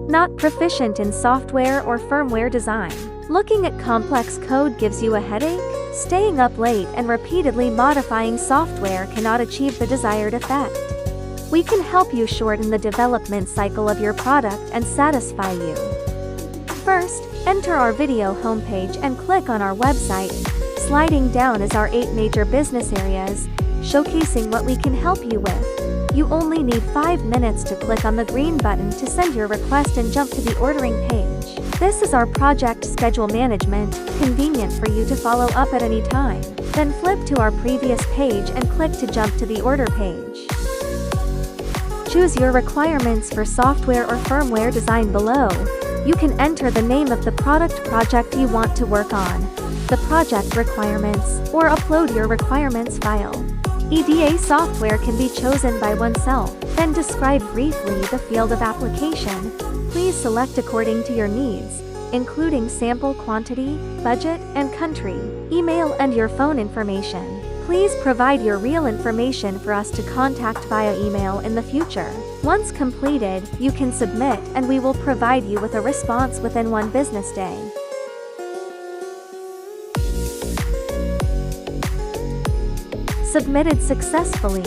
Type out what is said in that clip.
not proficient in software or firmware design. Looking at complex code gives you a headache? Staying up late and repeatedly modifying software cannot achieve the desired effect. We can help you shorten the development cycle of your product and satisfy you. First, enter our video homepage and click on our website. Sliding down is our 8 major business areas, showcasing what we can help you with. You only need 5 minutes to click on the green button to send your request and jump to the ordering page. This is our project schedule management, convenient for you to follow up at any time. Then flip to our previous page and click to jump to the order page. Choose your requirements for software or firmware design below. You can enter the name of the product project you want to work on, the project requirements, or upload your requirements file. EDA software can be chosen by oneself, then describe briefly the field of application. Please select according to your needs, including sample quantity, budget, and country, email and your phone information. Please provide your real information for us to contact via email in the future. Once completed, you can submit and we will provide you with a response within 1 business day. Submitted successfully.